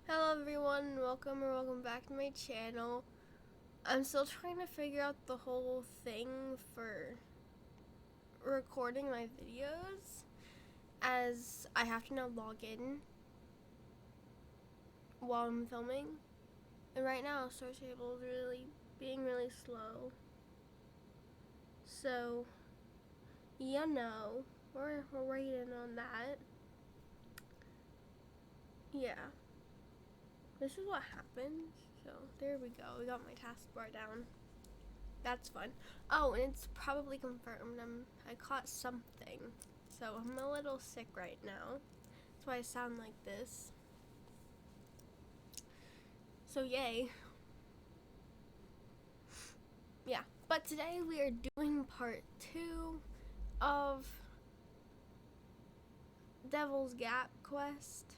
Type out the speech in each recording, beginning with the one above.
Hello everyone, welcome back to my channel. I'm still trying to figure out the whole thing for recording my videos, as I have to now log in while I'm filming. And right now search table is being really slow. So, we're waiting on that. Yeah. This is what happens. So, there we go. We got my taskbar down. That's fun. Oh, and it's probably confirmed. I caught something. So I'm a little sick right now. That's why I sound like this. So yay. Yeah. But today we are doing part 2 of Devil's Gap quest.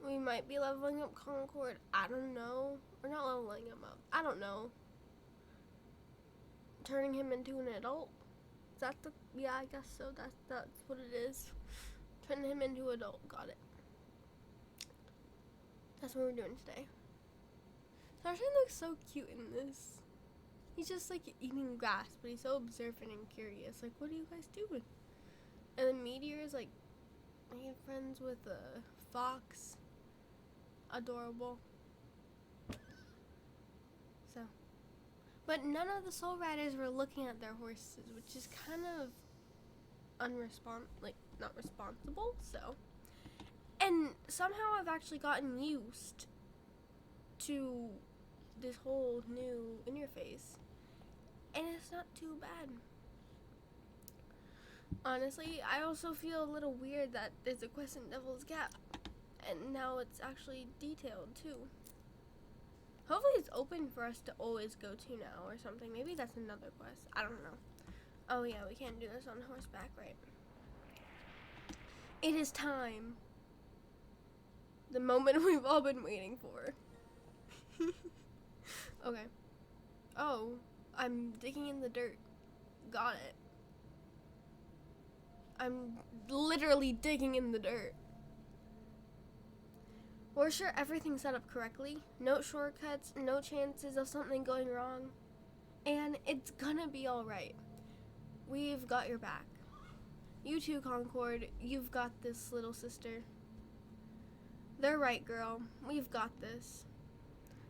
We might be leveling up Concord. I don't know. We're not leveling him up. I don't know. Turning him into an adult. Is that the... Yeah, I guess so. That's what it is. Turning him into an adult. Got it. That's what we're doing today. Starshine looks so cute in this. He's just like eating grass, but he's so observant and curious. Like, what are you guys doing? And then Meteor is like making friends with a fox. Adorable. So, but none of the Soul Riders were looking at their horses, which is kind of not responsible. So, and somehow I've actually gotten used to this whole new interface, and it's not too bad. Honestly, I also feel a little weird that there's a quest in Devil's Gap, and now it's actually detailed too. Hopefully it's open for us to always go to now or something. Maybe that's another quest. I don't know. Oh yeah, we can't do this on horseback, right? It is time. The moment we've all been waiting for. Okay. Oh, I'm digging in the dirt. Got it. I'm literally digging in the dirt. We're sure everything's set up correctly. No shortcuts, no chances of something going wrong. And it's gonna be alright. We've got your back. You too, Concord. You've got this, little sister. They're right, girl. We've got this.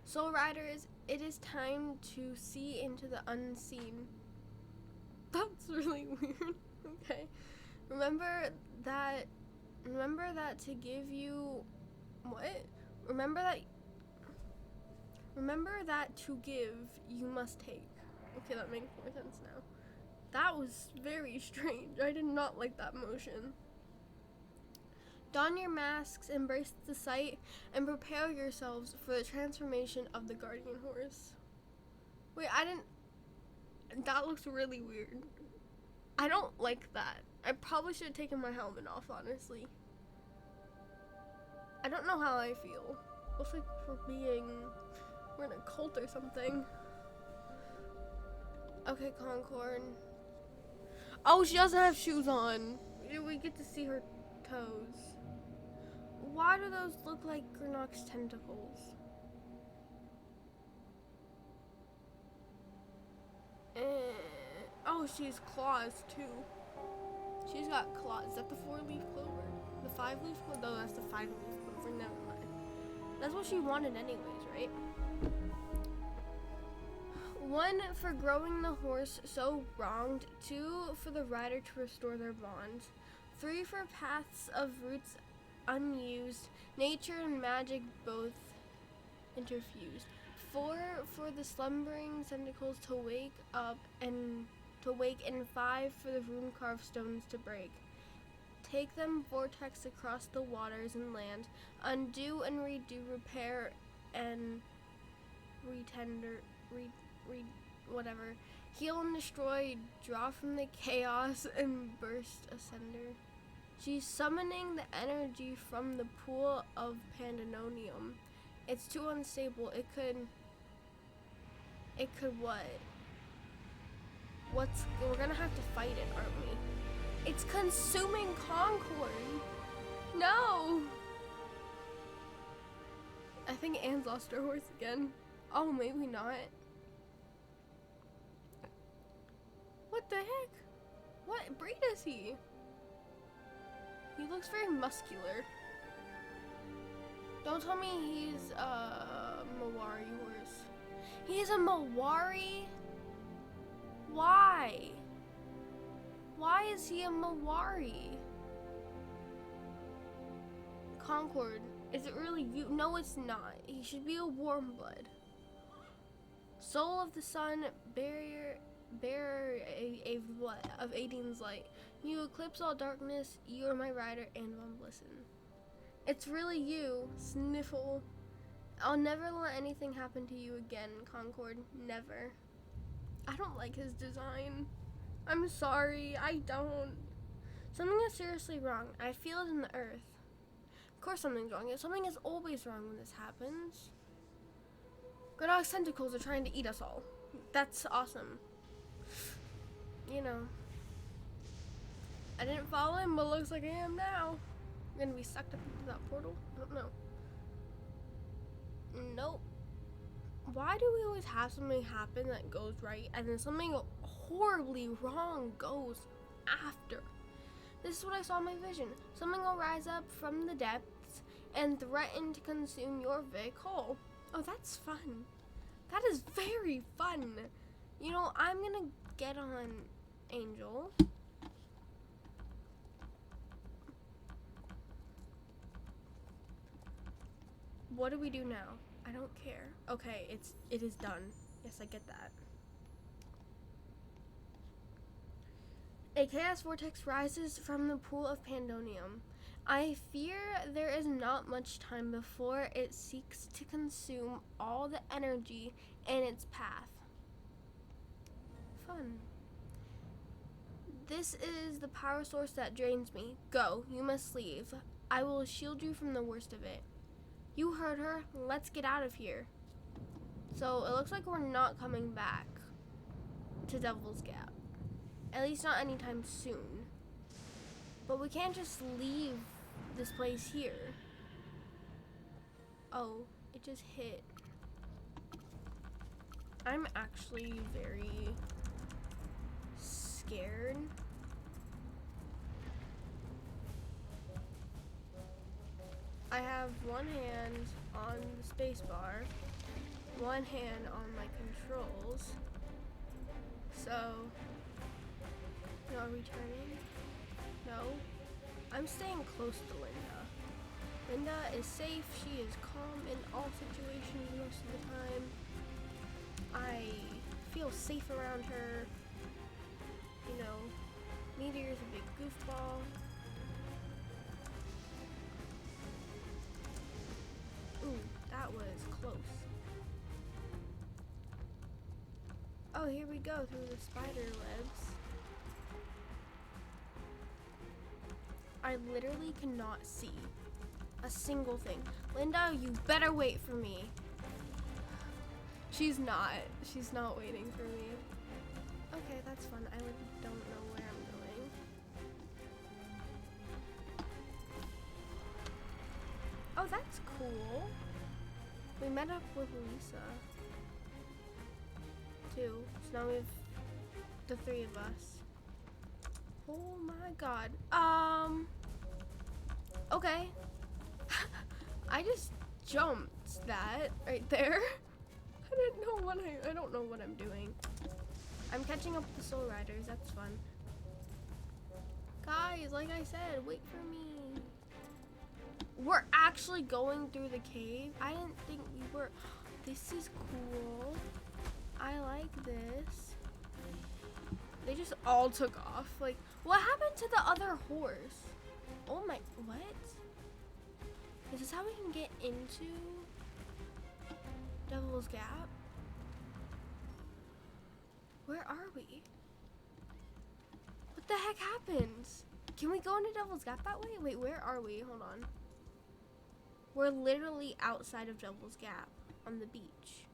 Soul Riders, it is time to see into the unseen. That's really weird. Okay. Remember that to give you... What? Remember that to give, you must take. Okay, that makes more sense now. That was very strange. I did not like that motion. Don your masks, embrace the sight, and prepare yourselves for the transformation of the guardian horse. Wait, that looks really weird. I don't like that. I probably should have taken my helmet off, honestly. I don't know how I feel. Looks like we're in a cult or something. Okay, Concord. Oh, she doesn't have shoes on. We get to see her toes. Why do those look like Gernok's tentacles? Oh, she's claws too. She's got claws. Is that the 4-leaf clover? The 5-leaf clover? No, that's the 5-leaf clover. Never mind. That's what she wanted anyways, right? 1, for growing the horse so wronged. 2, for the rider to restore their bond. 3, for paths of roots unused. Nature and magic both interfused. 4, for the slumbering tentacles to wake up and 5, for the rune-carved stones to break. Take them vortex across the waters and land. Undo and redo, repair and whatever. Heal and destroy, draw from the chaos and burst asunder. She's summoning the energy from the pool of Pandemonium. It's too unstable. It could what? We're gonna have to fight it, aren't we? It's consuming Concord. No. think Anne's lost her horse again. Oh, maybe not. What the heck? What breed is he? He looks very muscular. Don't tell me he's a Mawari horse. He's a Mawari? Why? Why is he a Mawari? Concord, is it really you? No, it's not. He should be a warm blood. Soul of the sun, bearer of Aiden's light. You eclipse all darkness. You are my rider and Von Blissen. It's really you, Sniffle. I'll never let anything happen to you again, Concord. Never. I don't like his design. I'm sorry, I don't. Something is seriously wrong. I feel it in the earth. Of course something's wrong. Something is always wrong when this happens. Grodog's tentacles are trying to eat us all. That's awesome. You know. I didn't follow him, but looks like I am now. I'm gonna be sucked up into that portal? I don't know. Nope. Why do we always have something happen that goes right and then something horribly wrong goes after? This is what I saw in my vision. Something will rise up from the depths and threaten to consume your vehicle. Oh, that's fun. That is very fun. You know, I'm gonna get on Angel. What do we do now? I don't care. Okay, it is done. Yes, I get that. A chaos vortex rises from the pool of Pandonium. I fear there is not much time before it seeks to consume all the energy in its path. Fun. This is the power source that drains me. Go, you must leave. I will shield you from the worst of it. You heard her. Let's get out of here. So it looks like we're not coming back to Devil's Gap. At least not anytime soon. But we can't just leave this place here. Oh, it just hit. I'm actually very scared. I have one hand on the space bar, one hand on my controls. So, no, are we turning? No. I'm staying close to Linda. Linda is safe. She is calm in all situations most of the time. I feel safe around her. You know, Meteor's a big goofball. Ooh, that was close. Oh, here we go through the spider webs. I literally cannot see a single thing. Linda, you better wait for me. She's not waiting for me. Okay, that's fun. I don't know where I'm going. Oh, that's cool. We met up with Lisa, too. So now we have the three of us. Oh my god. Okay. I just jumped that right there. I don't know what I'm doing. I'm catching up with the Soul Riders. That's fun. Guys, like I said, wait for me. We're actually going through the cave. I didn't think we were. This is cool. I like this. They just all took off. Like, what happened to the other horse? Oh my, what? Is this how we can get into Devil's Gap? Where are we? What the heck happened? Can we go into Devil's Gap that way? Wait, where are we? Hold on. We're literally outside of Devil's Gap on the beach.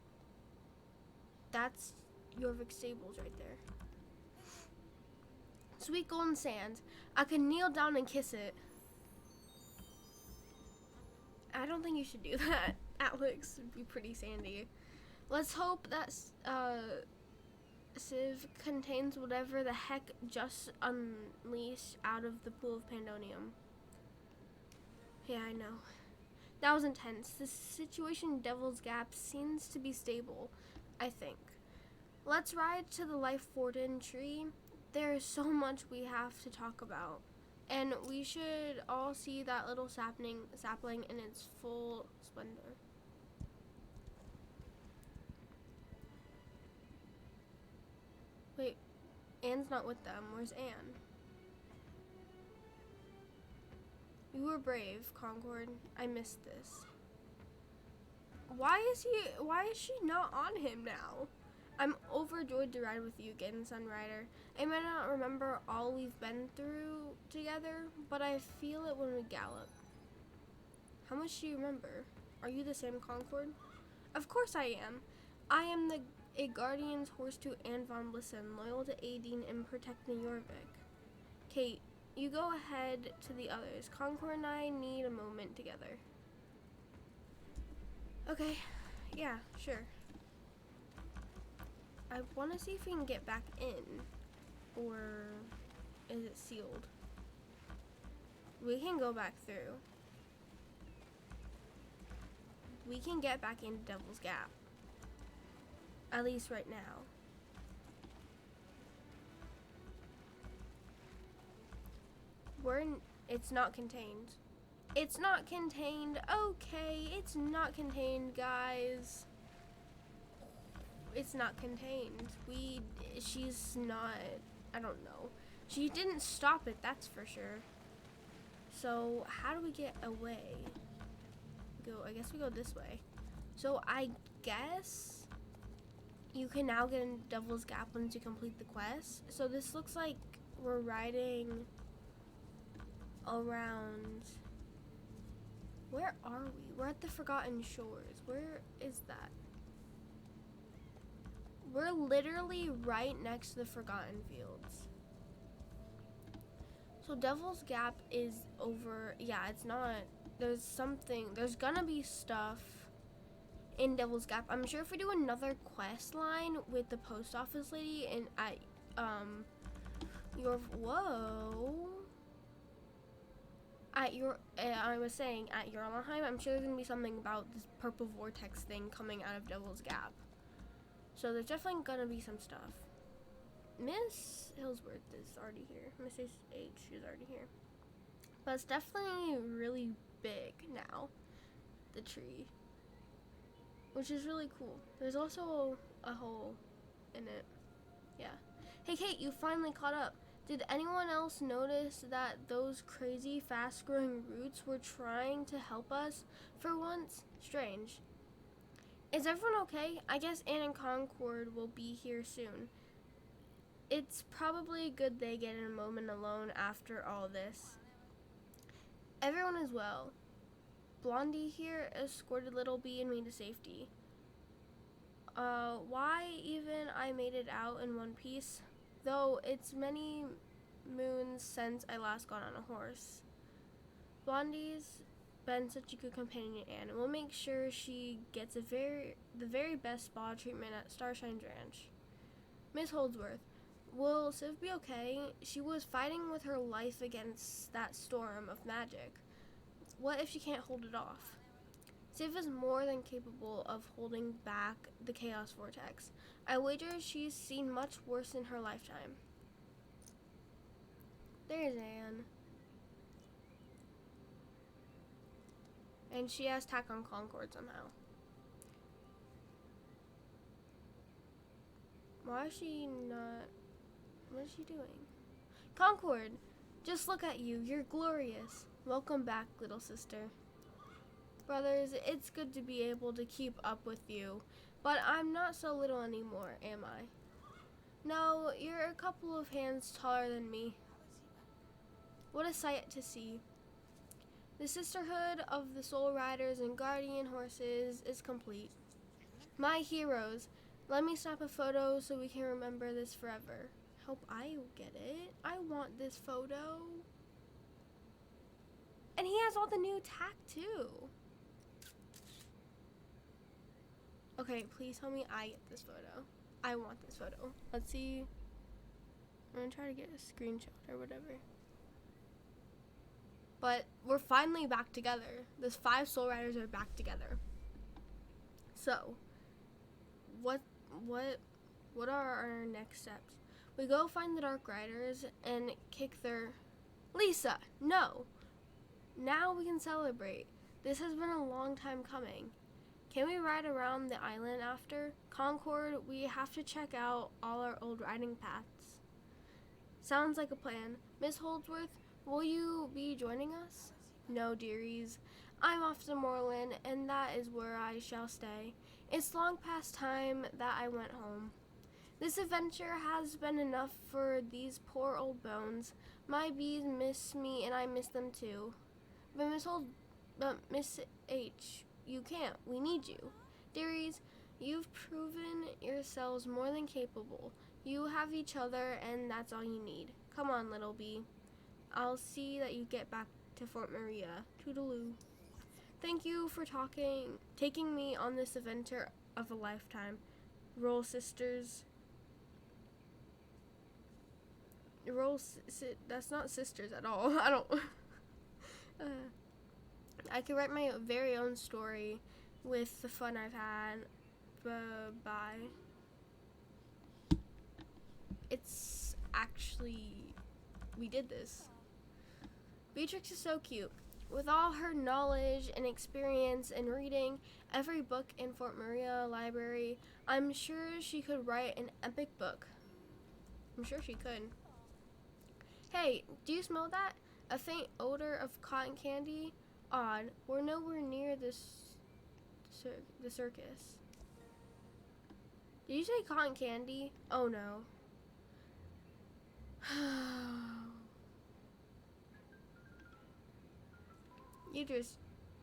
That's Jorvik Stables right there. Sweet golden sand. I can kneel down and kiss it. I don't think you should do that. Alex would be pretty sandy. Let's hope that Civ contains whatever the heck just unleashed out of the pool of Pandonium. Yeah, I know. That was intense. The situation in Devil's Gap seems to be stable, I think. Let's ride to the Life Fortin tree. There is so much we have to talk about. And we should all see that little sapling in its full splendor. Wait, Anne's not with them. Where's Anne? You were brave, Concord. I missed this. Why is she not on him now? I'm overjoyed to ride with you again, Sunrider. I might not remember all we've been through together, but I feel it when we gallop. How much do you remember? Are you the same Concord? Of course I am. I am a guardian's horse to Anne von Blissen, loyal to aiding and protecting Jorvik. Kate, you go ahead to the others. Concord and I need a moment together. Okay, yeah, sure. I want to see if we can get back in, or is it sealed? We can go back through. We can get back into Devil's Gap, at least right now. It's not contained. It's not contained. Okay, it's not contained, guys. It's not contained. She's not, I don't know. She didn't stop it, that's for sure. So how do we get away? I guess we go this way. So I guess you can now get in Devil's Gap once you complete the quest. So this looks like we're riding around. Where are we? We're at the Forgotten Shores. Where is that? We're literally right next to the Forgotten Fields. So Devil's Gap is over. Yeah, it's not. There's gonna be stuff in Devil's Gap. I'm sure if we do another quest line with the post office lady and at I was saying at Jorlenheim, I'm sure there's gonna be something about this purple vortex thing coming out of Devil's Gap. So there's definitely gonna be some stuff. Miss Hillsworth is already here. Miss H is already here. But it's definitely really big now, the tree. Which is really cool. There's also a hole in it. Yeah. Hey Kate, you finally caught up. Did anyone else notice that those crazy fast-growing roots were trying to help us for once? Strange. Is everyone okay? I guess Anne and Concord will be here soon. It's probably good they get a moment alone after all this. Everyone is well. Blondie here escorted Little Bee and me to safety. Why even I made it out in one piece? Though it's many moons since I last got on a horse. Blondie's been such a good companion to Anne, and we'll make sure she gets the very best spa treatment at Starshine's Ranch. Miss Holdsworth, will Civ be okay? She was fighting with her life against that storm of magic. What if she can't hold it off? Civ is more than capable of holding back the chaos vortex. I wager she's seen much worse in her lifetime. There's Anne. And she has tack on Concord somehow. Why is she not... What is she doing? Concord! Just look at you. You're glorious. Welcome back, little sister. Brothers, it's good to be able to keep up with you. But I'm not so little anymore, am I? No, you're a couple of hands taller than me. What a sight to see. The sisterhood of the soul riders and guardian horses is complete. My heroes, let me snap a photo so we can remember this forever. Hope I get it. I want this photo. And he has all the new tack too. Okay, please tell me I get this photo. I want this photo. Let's see. I'm gonna try to get a screenshot or whatever. But we're finally back together. The 5 Soul Riders are back together. So, what are our next steps? We go find the Dark Riders and kick their... Lisa, no! Now we can celebrate. This has been a long time coming. Can we ride around the island after? Concord, we have to check out all our old riding paths. Sounds like a plan. Miss Holdsworth, will you be joining us? No, dearies. I'm off to Moreland, and that is where I shall stay. It's long past time that I went home. This adventure has been enough for these poor old bones. My bees miss me, and I miss them too. But Miss H, you can't. We need you. Dearies, you've proven yourselves more than capable. You have each other, and that's all you need. Come on, little bee. I'll see that you get back to Fort Maria. Toodaloo. Thank you for taking me on this adventure of a lifetime. Roll, sisters. That's not sisters at all. I don't... I could write my very own story with the fun I've had. Bye. It's actually... We did this. Beatrix is so cute. With all her knowledge and experience in reading every book in Fort Maria Library, I'm sure she could write an epic book. I'm sure she could. Hey, do you smell that? A faint odor of cotton candy? Odd. We're nowhere near the circus. Did you say cotton candy? Oh no.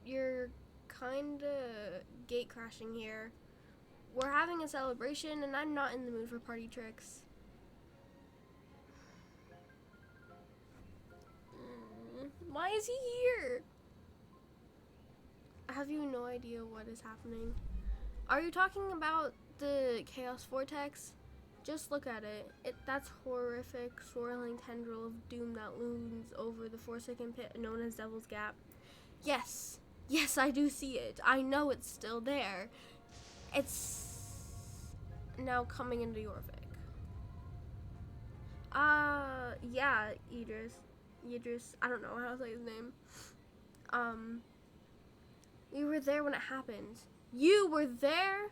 You're kinda gate crashing here. We're having a celebration and I'm not in the mood for party tricks. Why is he here? Have you no idea what is happening? Are you talking about the Chaos Vortex? Just look at it. That's horrific, swirling tendril of doom that looms over the Forsaken Pit known as Devil's Gap. Yes, I do see it. I know it's still there. It's now coming into Yorvik. Yeah, Idris, I don't know how to say his name. We were there when it happened. You were there?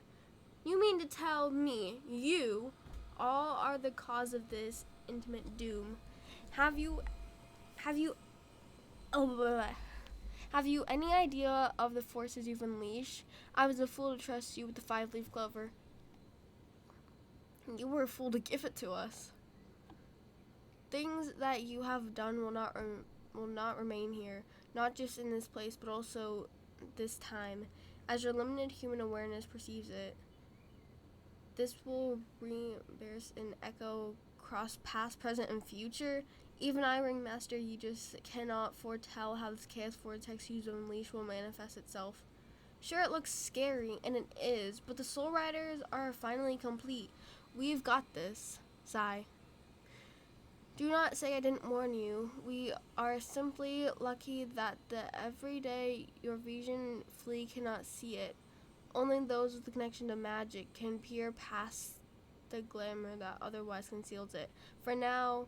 You mean to tell me you all are the cause of this intimate doom? Have you any idea of the forces you've unleashed? I was a fool to trust you with the 5-leaf clover. You were a fool to give it to us. Things that you have done will not remain here, not just in this place, but also this time, as your limited human awareness perceives it. This will reverse and echo across past, present, and future. Even I, Ringmaster, you just cannot foretell how this chaos vortex you unleash will manifest itself. Sure, it looks scary, and it is, but the Soul Riders are finally complete. We've got this. Sigh. Do not say I didn't warn you. We are simply lucky that every day your vision flea cannot see it. Only those with the connection to magic can peer past the glamour that otherwise conceals it. For now...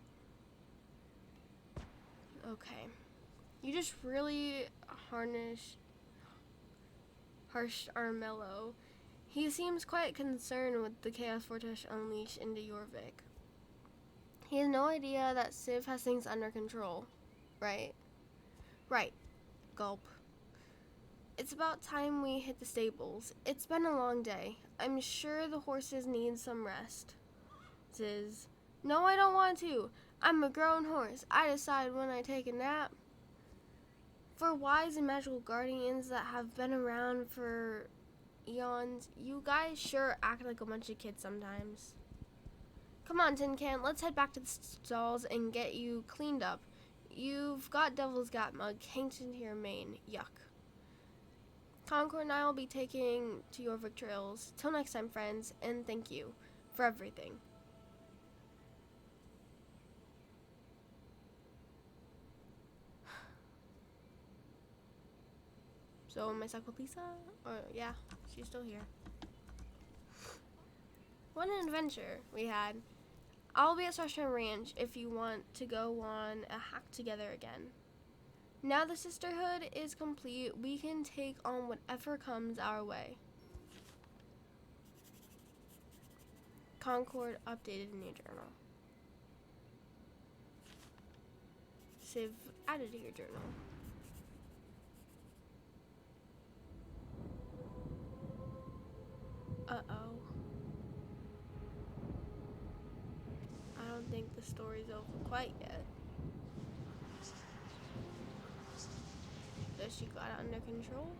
Okay. You just really harshed Armello. He seems quite concerned with the Chaos Vortex unleashed into Yorvik. He has no idea that Civ has things under control, right? Right. Gulp. It's about time we hit the stables. It's been a long day. I'm sure the horses need some rest. Ziz. No, I don't want to. I'm a grown horse. I decide when I take a nap. For wise and magical guardians that have been around for eons, you guys sure act like a bunch of kids sometimes. Come on, Tin Can, let's head back to the stalls and get you cleaned up. You've got Devil's Gap mug hanged into your mane. Yuck. Concord and I will be taking to your victuals. Till next time, friends, and thank you for everything. So, am I stuck with Lisa? Or, yeah, she's still here. What an adventure we had. I'll be at Starshine Ranch if you want to go on a hack together again. Now the sisterhood is complete, we can take on whatever comes our way. Concord updated in your journal. Civ added to your journal. Uh-oh. I don't think the story's over quite yet. Does she got it under control?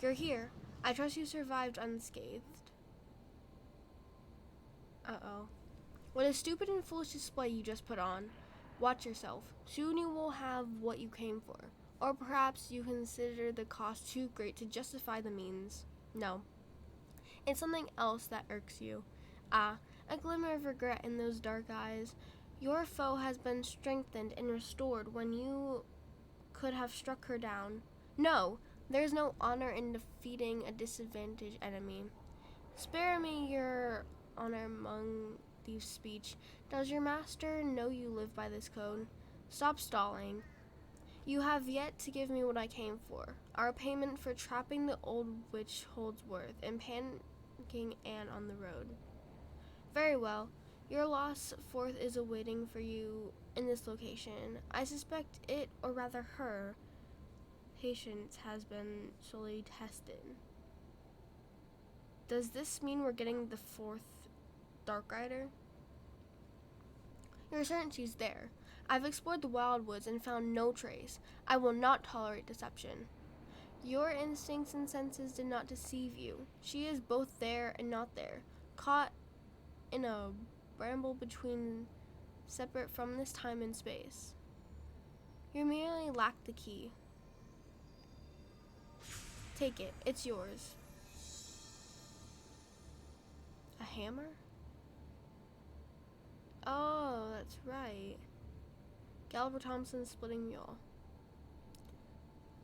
You're here. I trust you survived unscathed. Uh-oh. What a stupid and foolish display you just put on. Watch yourself. Soon you will have what you came for. Or perhaps you consider the cost too great to justify the means. No. It's something else that irks you. Ah, a glimmer of regret in those dark eyes. Your foe has been strengthened and restored when you could have struck her down. No, there's no honor in defeating a disadvantaged enemy. Spare me your honor among thieves' speech. Does your master know you live by this code? Stop stalling. You have yet to give me what I came for. Our payment for trapping the old witch Holdsworth and panicking Anne on the road. Very well. Your lost fourth is awaiting for you in this location. I suspect it, or rather her, patience has been sorely tested. Does this mean we're getting the fourth Dark Rider? You're certain she's there. I've explored the wildwoods and found no trace. I will not tolerate deception. Your instincts and senses did not deceive you. She is both there and not there, caught in a bramble between, separate from this time and space. You merely lack the key. Take it. It's yours. A hammer? Oh, that's right. Galliver Thompson's splitting mule.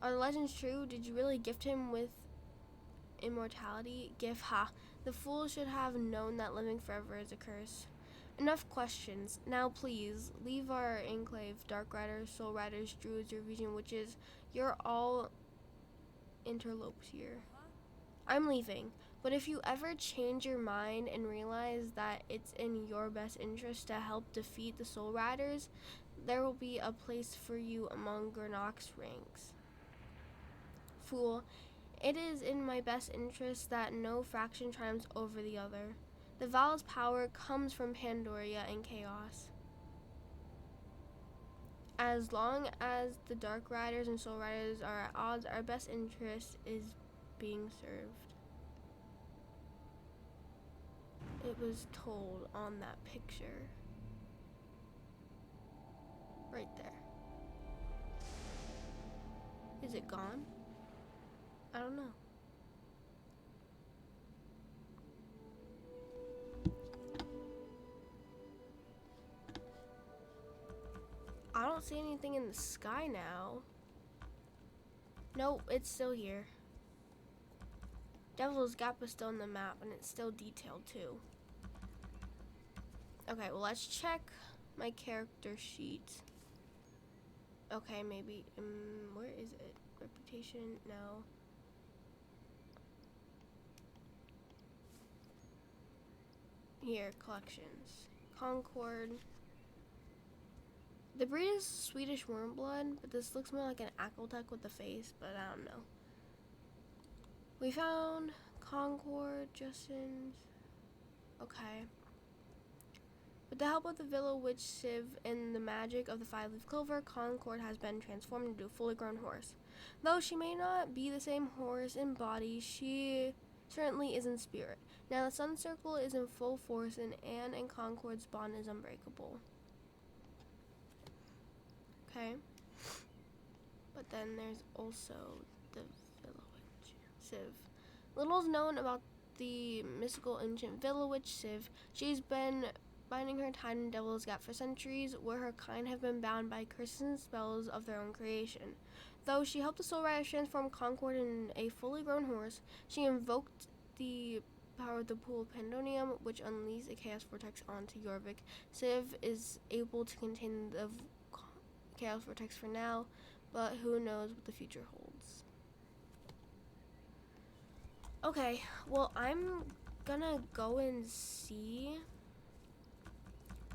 Are the legends true? Did you really gift him with immortality? Gift? Ha! The fool should have known that living forever is a curse. Enough questions. Now please, leave our enclave. Dark Riders, Soul Riders, Druids, Eurasian Witches. You're all interloped here. I'm leaving. But if you ever change your mind and realize that it's in your best interest to help defeat the Soul Riders, there will be a place for you among Gernok's ranks. Fool, it is in my best interest that no faction triumphs over the other. The Val's power comes from Pandoria and chaos. As long as the Dark Riders and Soul Riders are at odds, our best interest is being served. It was told on that picture. Right there. Is it gone? I don't know. I don't see anything in the sky now. Nope, it's still here. Devil's Gap is still on the map, and it's still detailed too. Okay, well, let's check my character sheet. Okay, maybe, where is it? Reputation, no. Here, collections. Concord. The breed is Swedish Wormblood, but this looks more like an Aquatech with a face, but I don't know. We found Concord, Justin's. Okay. With the help of the Villa Witch Civ and the magic of the five-leaf clover, Concord has been transformed into a fully grown horse. Though she may not be the same horse in body, she certainly is in spirit. Now the Sun Circle is in full force, and Anne and Concord's bond is unbreakable. Okay. But then there's also the Villa Witches. Civ. Little is known about the mystical ancient villa witch Civ. She's been binding her time in Devil's Gap for centuries, where her kind have been bound by curses and spells of their own creation. Though she helped the Soul Riders transform Concord in a fully grown horse, she invoked the power of the Pool of Pandemonium, which unleashed a chaos vortex onto Jorvik. Civ is able to contain the chaos vortex for now, but who knows what the future holds. Okay, well, I'm gonna go and see.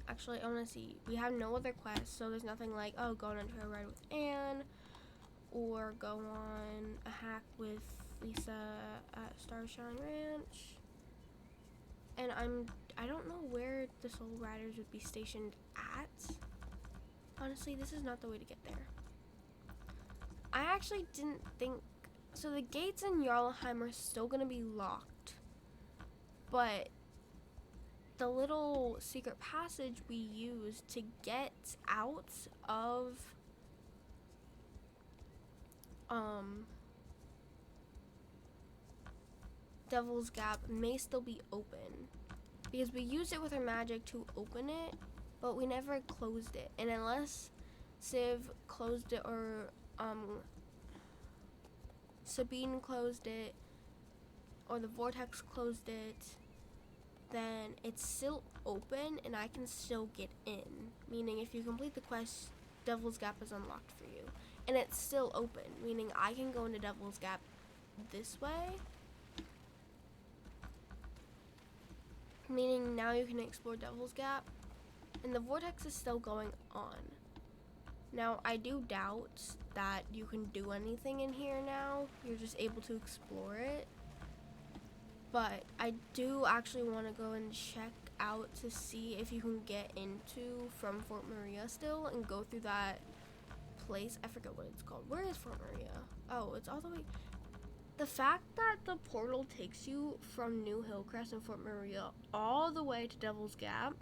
Actually, I wanna see. We have no other quests, so there's nothing like, oh, go on a trail ride with Anne, or go on a hack with Lisa at Starshine Ranch. And I don't know where the Soul Riders would be stationed at. Honestly, this is not the way to get there. I actually didn't think, so the gates in Jarlheim are still gonna be locked, but the little secret passage we use to get out of Devil's Gap may still be open, because we used it with our magic to open it, but we never closed it. And unless Civ closed it, or Sabine closed it, or the Vortex closed it, then it's still open and I can still get in. Meaning if you complete the quest, Devil's Gap is unlocked for you. And it's still open, meaning I can go into Devil's Gap this way. Meaning now you can explore Devil's Gap, and the Vortex is still going on. Now, I do doubt that you can do anything in here now. You're just able to explore it. But I do actually want to go and check out to see if you can get into from Fort Maria still and go through that place. I forget what it's called. Where is Fort Maria? Oh, it's all the way. The fact that the portal takes you from New Hillcrest and Fort Maria all the way to Devil's Gap,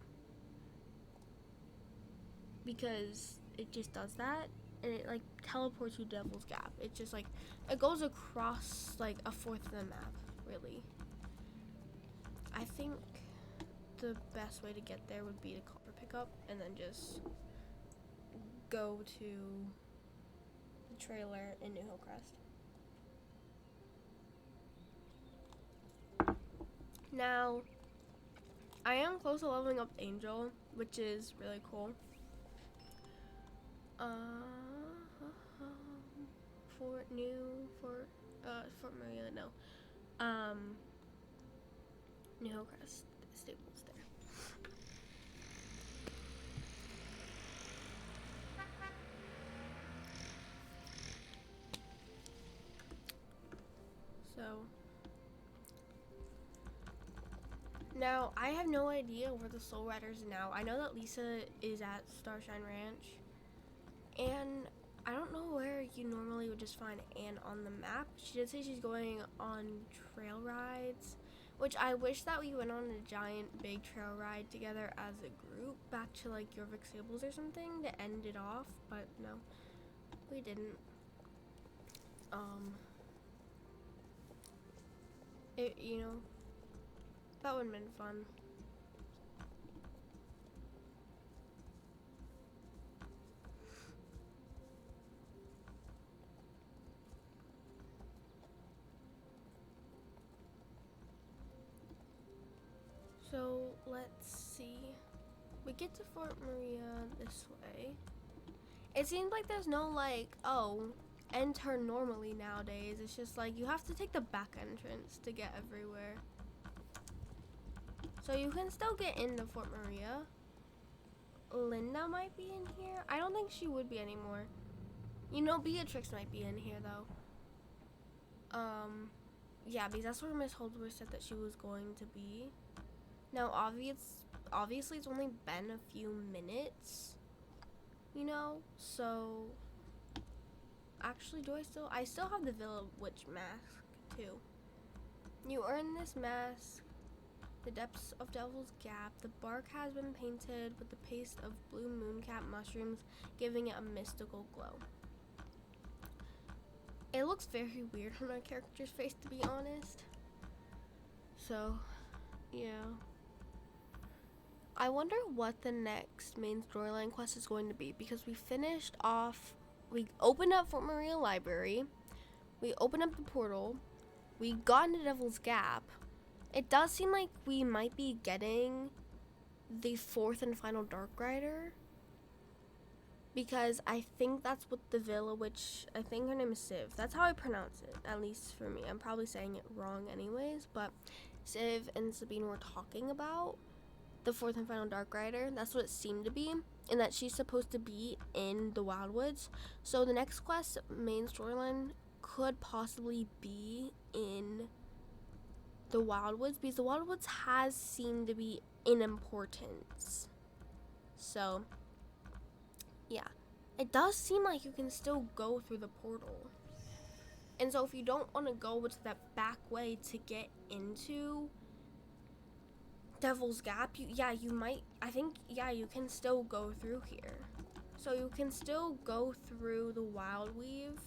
because it just does that, and it like teleports you to Devil's Gap. It's just like, it goes across like a fourth of the map, really. I think the best way to get there would be to call for pickup and then just go to the trailer in New Hillcrest. Now, I am close to leveling up Angel, which is really cool. Fort Maria, no. New Hillcrest stables there. So now I have no idea where the Soul Riders are now. I know that Lisa is at Starshine Ranch, and I don't know where you normally would just find Anne on the map. She did say she's going on trail rides, which I wish that we went on a giant big trail ride together as a group back to like Jorvik Stables or something to end it off, but no, we didn't. That would have been fun. So let's see. We get to Fort Maria this way. It seems like there's no like, oh, enter normally nowadays. It's just like you have to take the back entrance to get everywhere. So you can still get into Fort Maria. Linda might be in here. I don't think she would be anymore. You know, Beatrix might be in here though. Yeah, because that's where Miss Holdsworth said that she was going to be. Now, obviously, it's only been a few minutes, you know, so, actually, I still have the Villa Witch mask, too. You earn this mask, the depths of Devil's Gap. The bark has been painted with the paste of blue mooncap mushrooms, giving it a mystical glow. It looks very weird on our character's face, to be honest. So, yeah. I wonder what the next main storyline quest is going to be, because we opened up Fort Maria Library, we opened up the portal, we got into Devil's Gap. It does seem like we might be getting the 4th and final Dark Rider, because I think that's what the Villa Witch, I think her name is Civ. That's how I pronounce it, at least for me. I'm probably saying it wrong anyways, but Civ and Sabine were talking about the 4th and final Dark Rider. That's what it seemed to be, and that she's supposed to be in the Wildwoods. So the next quest main storyline could possibly be in the Wildwoods, because the Wildwoods has seemed to be in importance. So yeah, it does seem like you can still go through the portal. And so if you don't want to go to that back way to get into Devil's Gap, you can still go through here. So you can still go through the Wild Weave,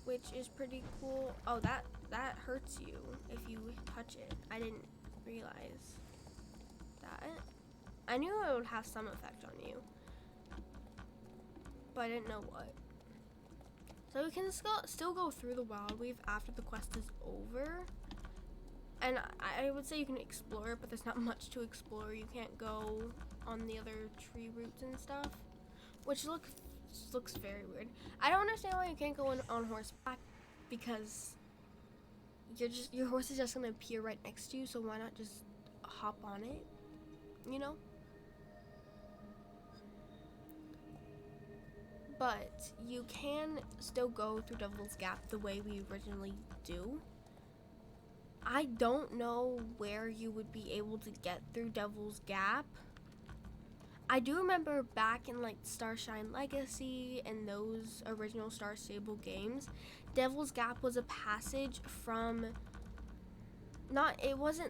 which is pretty cool. Oh, that hurts you if you touch it. I didn't realize that. I knew it would have some effect on you, but I didn't know what. So we can still go through the Wild Weave after the quest is over. And I would say you can explore it, but there's not much to explore. You can't go on the other tree roots and stuff, which looks very weird. I don't understand why you can't go on horseback, because your horse is just gonna appear right next to you, so why not just hop on it, you know? But you can still go through Devil's Gap the way we originally do. I don't know where you would be able to get through Devil's Gap. I do remember back in like Starshine Legacy and those original Star Stable games, Devil's Gap was a passage from it was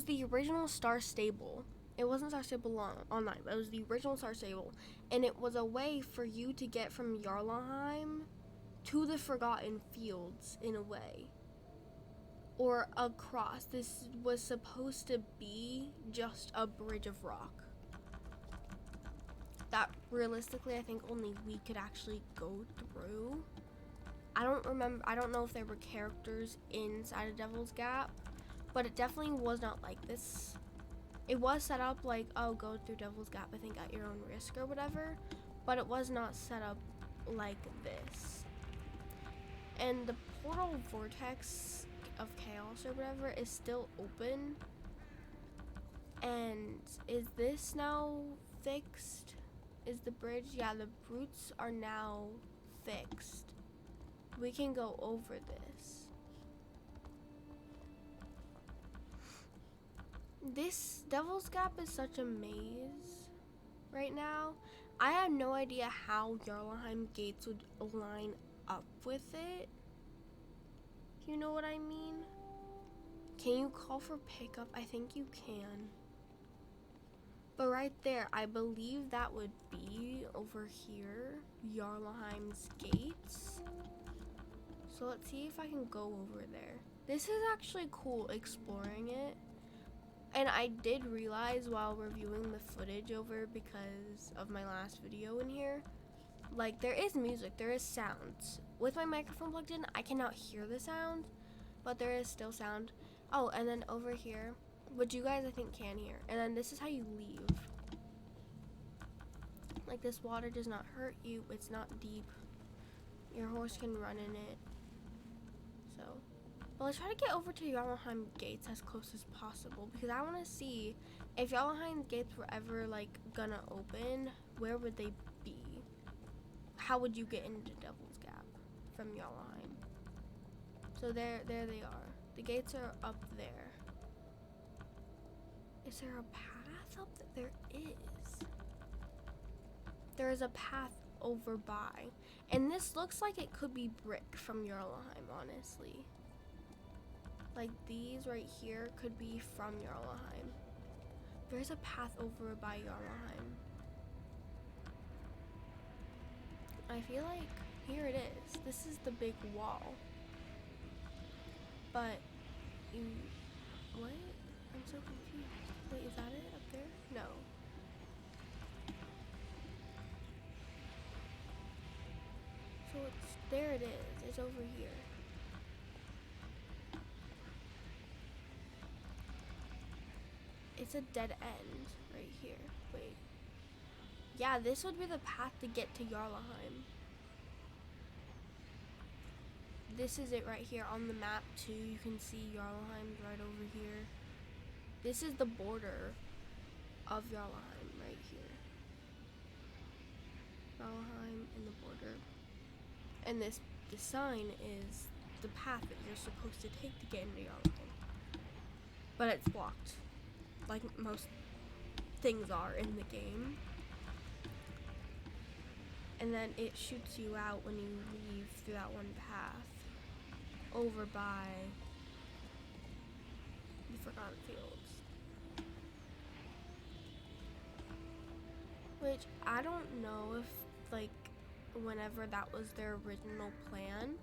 the original Star Stable. It wasn't Star Stable Online, but it was the original Star Stable, and it was a way for you to get from Jarlaheim to the Forgotten Fields in a way, or across. This was supposed to be just a bridge of rock that realistically I think only we could actually go through. I don't know if there were characters inside of Devil's Gap, but it definitely was not like this. It was set up like, oh, go through Devil's Gap, I think at your own risk or whatever, but it was not set up like this. And the portal vortex of chaos or whatever is still open. And is this now fixed? Is the bridge? Yeah, the roots are now fixed. We can go over this. This Devil's Gap is such a maze right now. I have no idea how Jarlaheim gates would line up with it. You know what I mean? Can you call for pickup? I think you can. But right there, I believe that would be over here, Jarlaheim's gates. So let's see if I can go over there. This is actually cool exploring it. And I did realize while reviewing the footage over, because of my last video in here, like there is music, there is sounds. With my microphone plugged in, I cannot hear the sound, but there is still sound. Oh, and then over here, which you guys I think can hear. And then this is how you leave. Like this water does not hurt you, it's not deep. Your horse can run in it. So, but let's try to get over to Jarlaheim gates as close as possible, because I want to see if Jarlaheim gates were ever like gonna open, where would they be? How would you get into Devil's Gap from Jarlaheim? So there they are. The gates are up there. Is there a path up there? There is. There is a path over by. And this looks like it could be brick from Jarlaheim, honestly. Like these right here could be from Jarlaheim. There's a path over by Jarlaheim. I feel like here it is. This is the big wall. But you, what? I'm so confused. Wait, is that it up there? No. So there it is. It's over here. It's a dead end right here. Wait. Yeah, this would be the path to get to Jarlaheim. This is it right here on the map too. You can see Jarlaheim's right over here. This is the border of Jarlaheim right here. Jarlaheim and the border. And this sign is the path that you're supposed to take to get into Jarlaheim. But it's blocked. Like most things are in the game. And then it shoots you out when you leave through that one path over by the Forgotten Fields. Which I don't know if, like, whenever that was their original plan,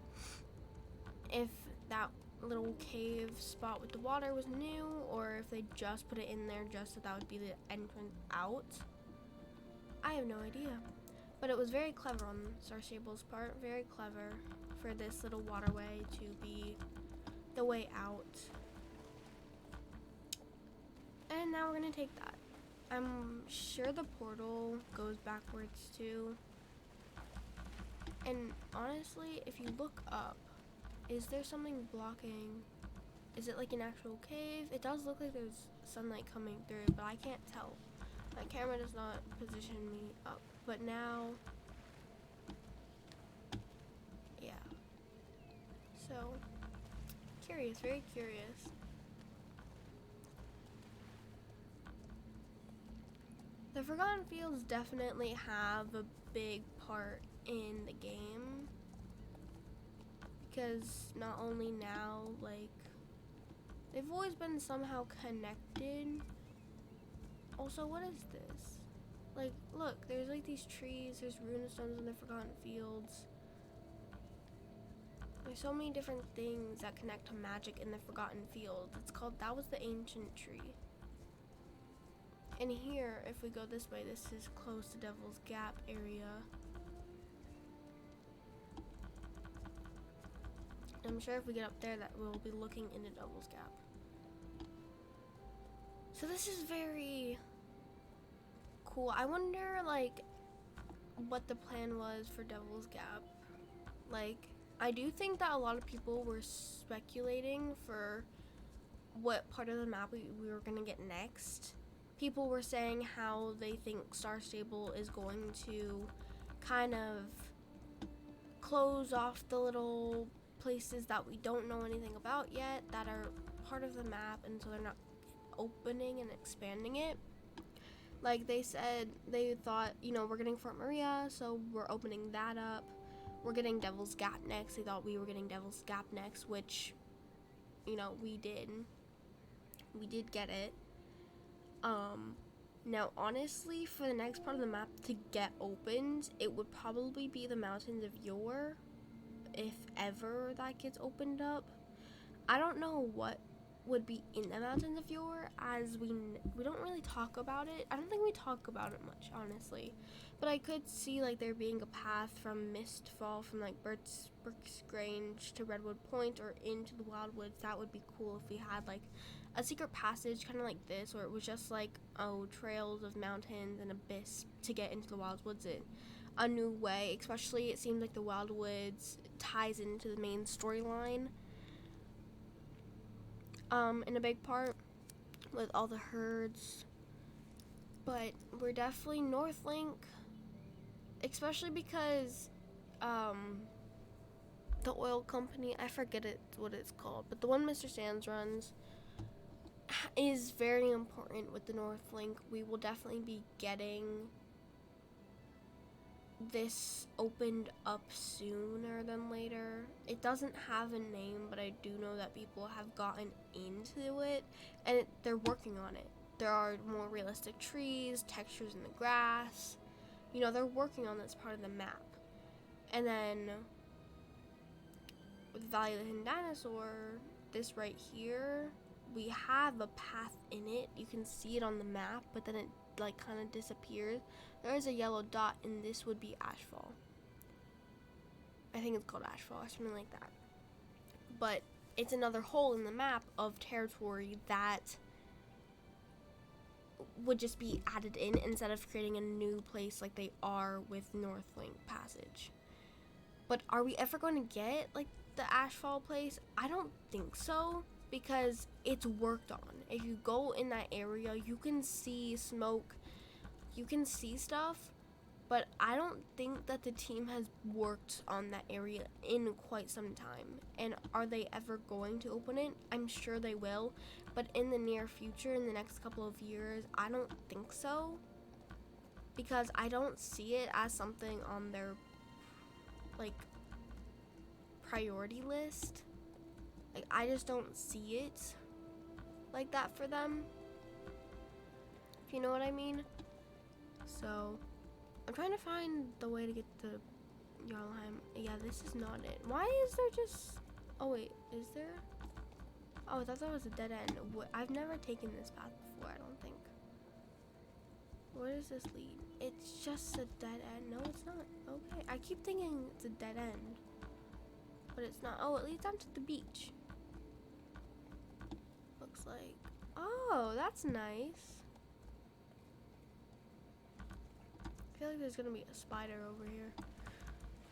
if that little cave spot with the water was new, or if they just put it in there just so that would be the entrance out. I have no idea. But it was very clever on Star Stable's part, very clever for this little waterway to be the way out. And now we're gonna take that. I'm sure the portal goes backwards too. And honestly, if you look up, is there something blocking? Is it like an actual cave? It does look like there's sunlight coming through, but I can't tell. My camera does not position me up. But now, yeah. So, curious, very curious. The Forgotten Fields definitely have a big part in the game. Because not only now, like, they've always been somehow connected. Also, what is this? Like, look, there's like these trees, there's runestones in the Forgotten Fields. There's so many different things that connect to magic in the Forgotten Fields. It's called, that was the ancient tree. And here, if we go this way, this is close to Devil's Gap area. I'm sure if we get up there that we'll be looking into Devil's Gap. So this is very cool. I wonder, like, what the plan was for Devil's Gap. Like, I do think that a lot of people were speculating for what part of the map we were gonna get next. People were saying how they think Star Stable is going to kind of close off the little places that we don't know anything about yet that are part of the map, and so they're not opening and expanding it. Like they said, they thought, you know, we're getting Fort Maria, so we're opening that up. We're getting Devil's Gap next. They thought we were getting Devil's Gap next, which, you know, we did. We did get it. Now, honestly, for the next part of the map to get opened, it would probably be the Mountains of Yore, if ever that gets opened up. I don't know what would be in the Mountains of Yore, as we don't really talk about it. I don't think we talk about it much, honestly. But I could see, like, there being a path from Mistfall, from, like, Brooks Grange to Redwood Point or into the Wildwoods. That would be cool if we had, like, a secret passage kind of like this, where it was just, like, trails of mountains and abyss to get into the Wildwoods in a new way. Especially, it seems like the Wildwoods ties into the main storyline in a big part with all the herds. But we're definitely Northlink, especially because the oil company, I forget what it's called, but the one Mr. Sands runs is very important with the Northlink. We will definitely be getting this opened up sooner than later. It doesn't have a name, but I do know that people have gotten into it, and they're working on it. There are more realistic trees, textures in the grass. You know, they're working on this part of the map. And then with Valley of the Hidden Dinosaur, this right here, we have a path in it. You can see it on the map, but then it like kind of disappears. There is a yellow dot, and this would be Ashfall. I think it's called Ashfall or something like that. But it's another hole in the map of territory that would just be added in instead of creating a new place like they are with Northwin Passage. But are we ever going to get like the Ashfall place? I don't think so, because it's worked on. If you go in that area, you can see smoke, you can see stuff, but I don't think that the team has worked on that area in quite some time. And are they ever going to open it? I'm sure they will, but in the near future, in the next couple of years, I don't think so, because I don't see it as something on their like priority list. Like, I just don't see it like that for them, if you know what I mean. So I'm trying to find the way to get to Jarlheim. Yeah, this is not it. Why is there just... Oh, wait. Is there? Oh, I thought that was a dead end. I've never taken this path before, I don't think. Where does this lead? It's just a dead end. No, it's not. Okay. I keep thinking it's a dead end, but it's not. Oh, it leads down to the beach. Looks like. Oh, that's nice. I feel like there's gonna be a spider over here,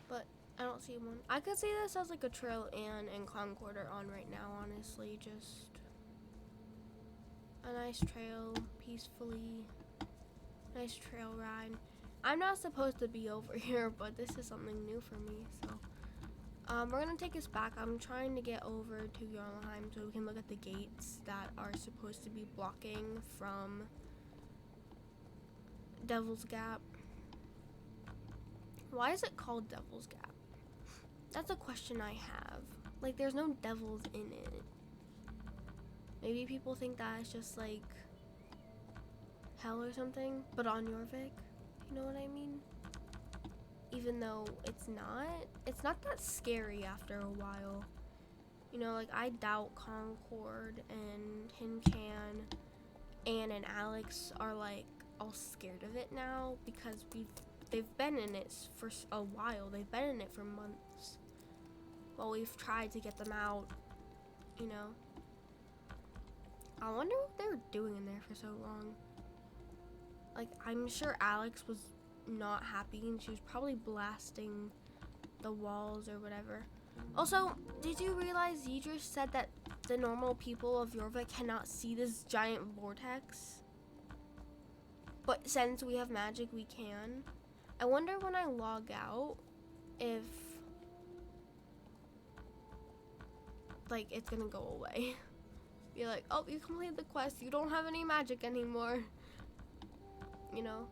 but I don't see one. I could see this as like a trail Anne and Concord are on right now, honestly. Just a nice trail, peacefully, nice trail ride. I'm not supposed to be over here, but this is something new for me, so we're gonna take us back. I'm trying to get over to Jarlheim so we can look at the gates that are supposed to be blocking from Devil's Gap. Why is it called Devil's Gap? That's a question I have. Like, there's no devils in it. Maybe people think that it's just like hell or something, but on Jorvik, you know what I mean? Even though it's not that scary after a while. You know, like, I doubt Concord and Hincan, Anne and Alex are like all scared of it now, because they've been in it for a while. They've been in it for months. Well, we've tried to get them out, you know. I wonder what they were doing in there for so long. Like, I'm sure Alex was not happy, and she was probably blasting the walls or whatever. Also, did you realize Yidris said that the normal people of Jorvik cannot see this giant vortex? But since we have magic, we can. I wonder when I log out if like it's gonna go away. Be like, oh, you completed the quest, you don't have any magic anymore, you know.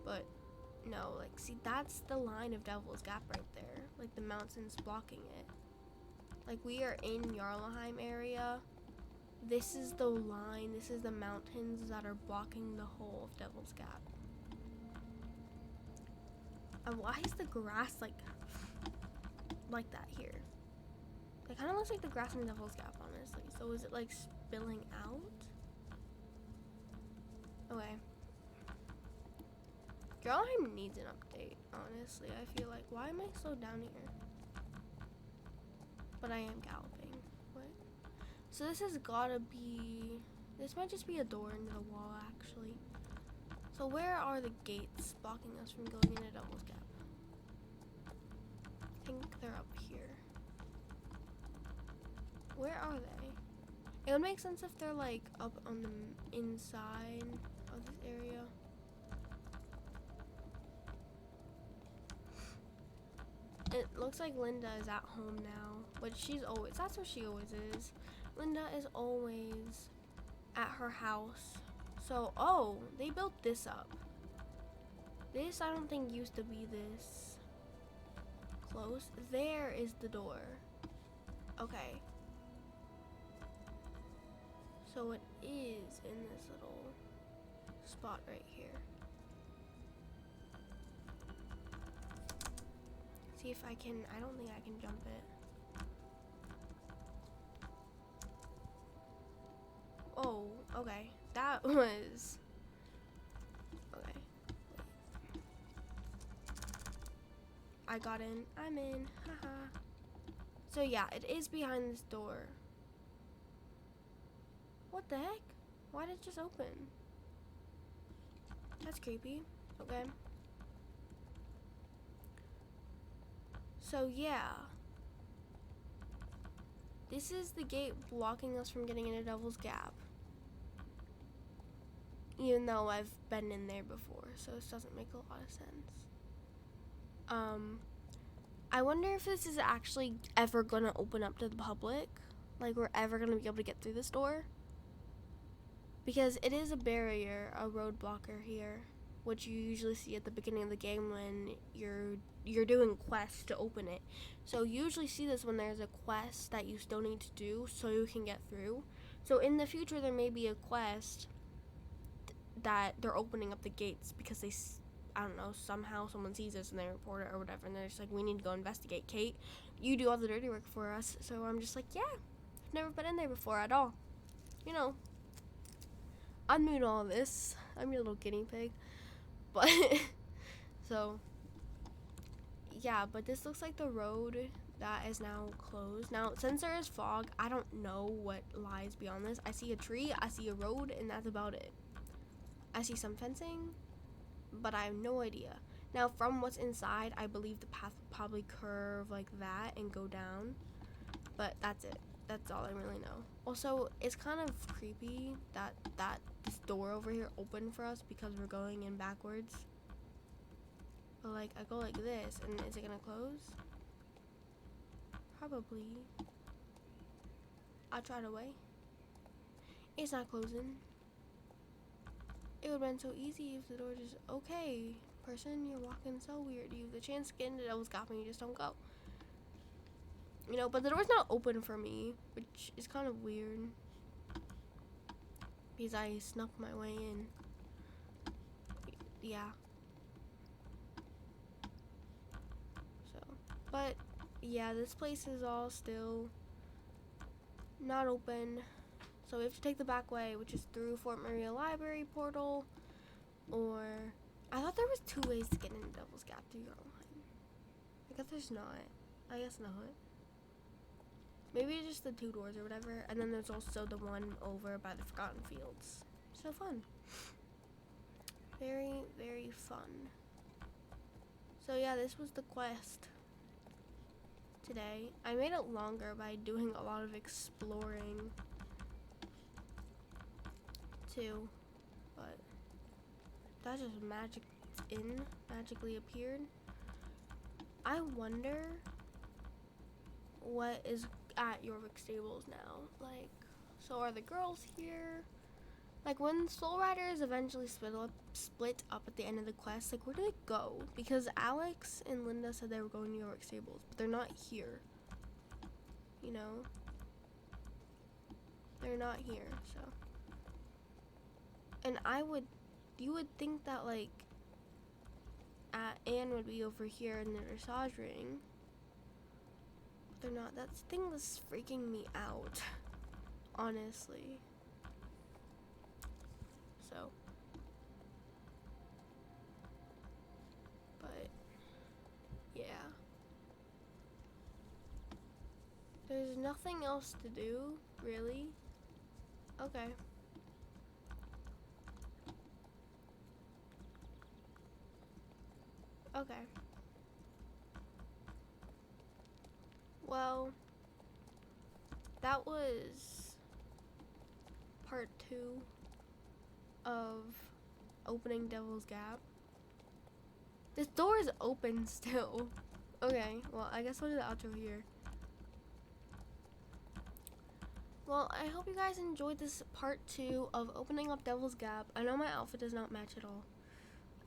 But no, like, see, that's the line of Devil's Gap right there, like the mountains blocking it. Like, we are in Jarlheim area. This is the line, this is the mountains that are blocking the whole of Devil's Gap. And why is the grass like that here? It kind of looks like the grass in Devil's Gap, honestly. So is it like spilling out? Okay. Jarlheim needs an update, honestly. I feel like, why am I so down here? But I am galloping. What? So this has gotta be, this might just be a door into the wall, actually. So where are the gates blocking us from going into Devil's Gap? I think they're up here. Where are they? It would make sense if they're like up on the inside of this area. It looks like Linda is at home now, but that's where she always is. Linda is always at her house. So, oh, they built this up. This, I don't think, used to be this close. There is the door. Okay. So it is in this little spot right here. See if I can, I don't think I can jump it. Oh, okay. That was, okay. I got in, I'm in, haha. So yeah, it is behind this door. What the heck? Why did it just open? That's creepy. Okay. So yeah. This is the gate blocking us from getting into Devil's Gap. Even though I've been in there before, so this doesn't make a lot of sense. I wonder if this is actually ever gonna open up to the public. Like, we're ever gonna be able to get through this door. Because it is a barrier, a road blocker here, which you usually see at the beginning of the game when you're doing quests to open it. So you usually see this when there's a quest that you still need to do so you can get through. So in the future there may be a quest that they're opening up the gates because they, I don't know, somehow someone sees this and they report it or whatever, and they're just like, we need to go investigate. Kate, you do all the dirty work for us. So I'm just like, yeah, I've never been in there before at all. You know, I'm new to all this. I'm your little guinea pig. But, so, yeah, but this looks like the road that is now closed. Now, since there is fog, I don't know what lies beyond this. I see a tree, I see a road, and that's about it. I see some fencing, but I have no idea. Now, from what's inside, I believe the path will probably curve like that and go down, but that's it. That's all I really know. Also, it's kind of creepy that this door over here opened for us because we're going in backwards. But like, I go like this, and is it gonna close? Probably. I'll try to wait. It's not closing. It would have been so easy if the door just, okay, person, you're walking so weird. You have the chance to get into Devil's Gap and you just don't go. You know, but the door's not open for me, which is kind of weird. Because I snuck my way in. Yeah. So, but, yeah, this place is all still not open. So we have to take the back way, which is through Fort Maria Library portal, or I thought there was 2 ways to get into Devil's Gap through your online. I guess there's not. I guess not. Maybe it's just the 2 doors or whatever, and then there's also the one over by the Forgotten Fields. So fun. Very, very fun. So yeah, this was the quest today. I made it longer by doing a lot of exploring too, but that just magically appeared. I wonder what is at Yorvik Stables now. Like, so are the girls here? Like, when Soul Riders eventually split up at the end of the quest, like, where do they go? Because Alex and Linda said they were going to Yorvik Stables, but they're not here. You know? They're not here, so. And you would think that, like, Anne would be over here in the dressage ring. But they're not. That thing was freaking me out. Honestly. So. But, yeah. There's nothing else to do, really. Okay. Okay. Well, that was part 2 of opening Devil's Gap. This door is open still. Okay, well, I guess we'll do the outro here. Well, I hope you guys enjoyed this part 2 of opening up Devil's Gap. I know my outfit does not match at all.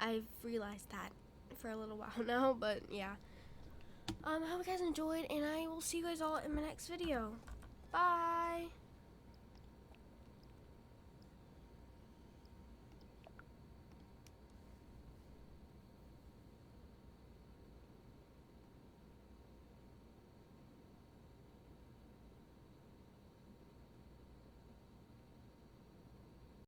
I've realized that for a little while now, but yeah. I hope you guys enjoyed, and I will see you guys all in my next video. Bye!